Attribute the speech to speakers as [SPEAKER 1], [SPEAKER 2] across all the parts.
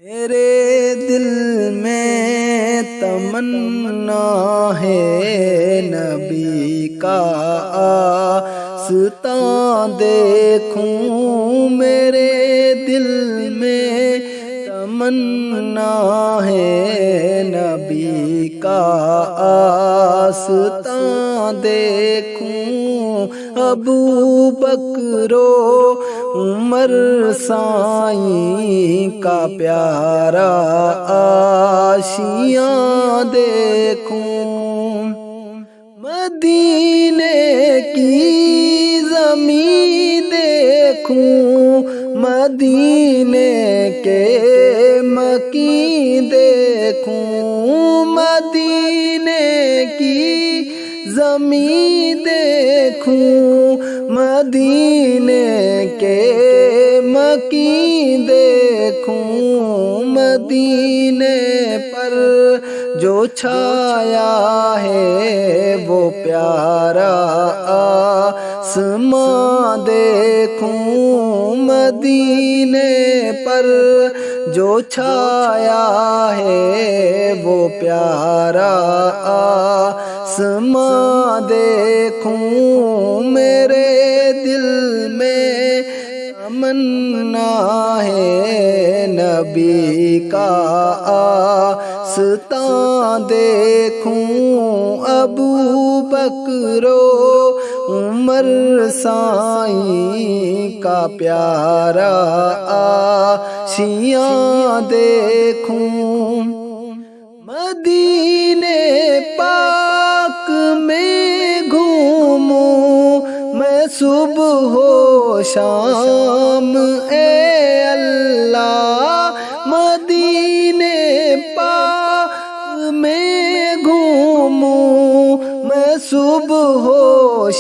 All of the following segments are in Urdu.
[SPEAKER 1] میرے دل میں تمنا ہے نبی کا آستاں دیکھوں، میرے دل میں تمنا ہے نبی کا آستاں دیکھوں، ابو بکر و عمر سائیں کا پیارا آشیاں دیکھوں، مدینے کی زمین دیکھوں، مدینے کے مکین دیکھوں، مدینے کی زمین دیکھوں، مدینے کے مکین دیکھوں، مدینے پر جو چھایا ہے وہ پیارا آسماں دیکھوں، مدینے پر جو چھایا ہے وہ پیارا آسماں دیکھوں، میرے دل میں تمنا ہے نبی کا آستاں دیکھوں، ابو بکر و عمر سائیں کا پیارا آشیاں دیکھوں، مدینے پاک میں گھوموں میں صبح و شام اے اللہ، مدینے پاک میں گھوموں میں صبح و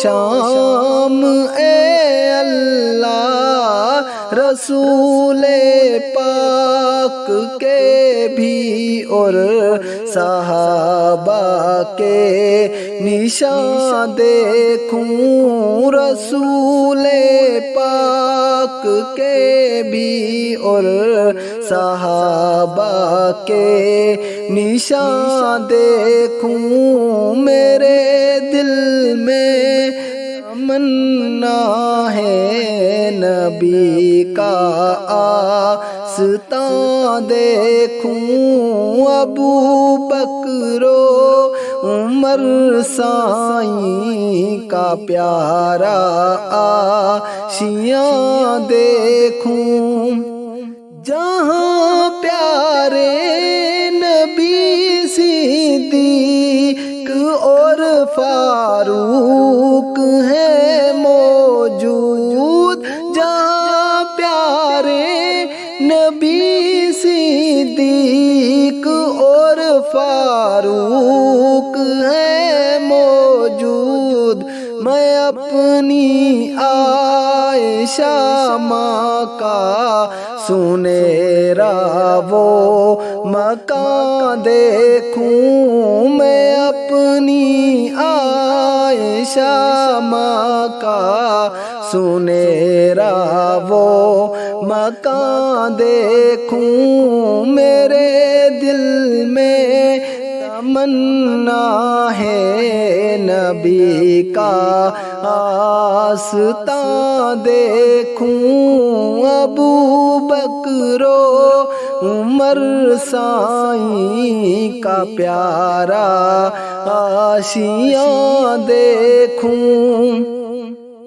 [SPEAKER 1] شام اے اللہ، رسول پاک کے بھی اور صحابہ کے نشان دیکھوں، رسول پاک کے بھی اور صحابہ کے نشان دیکھوں، میرے دل میں تمنا ہے نبی کا آستاں دیکھوں، ابو بکر و عمر سائیں کا پیارا آشیاں دیکھوں، جہاں پیارے نبی صدیق اور فاروق ہیں موجود، جہاں پیارے نبی صدیق اور فاروق ہیں موجود، میں اپنی عائشہ ماں کا سنہرا وہ مکان دیکھوں، میں اپنی عائشہ ماں کا سنہرا وہ مکان دیکھوں، میرے دل میں تمنا ہے نبی کا آستاں دیکھوں، ابو بکر و عمر سائیں کا پیارا آشیاں دیکھوں،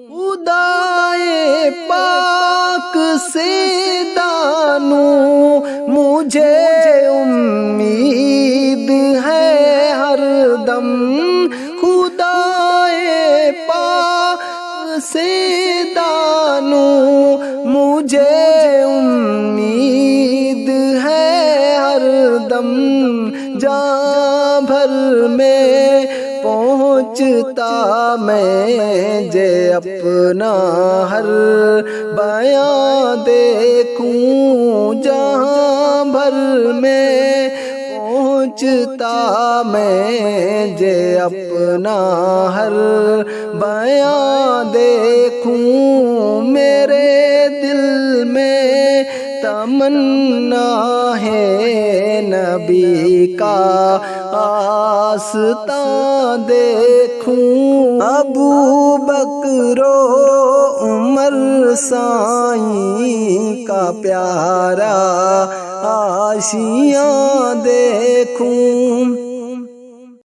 [SPEAKER 1] خدائے پاک سے دانوں مجھے امید ہے ہر دم، خدائے پاک سے دانوں مجھے امید ہے ہر دم، جہاں بھر میں پہنچتا میں جے اپنا ہر بیان دیکھوں، جہاں بھر میں پہنچتا میں جے اپنا ہر بیان دیکھوں، میرے دل میں تمنا ہے نبی کا آستان دیکھوں، ابو بکر و عمر سائیں کا پیارا آشیاں دیکھوں،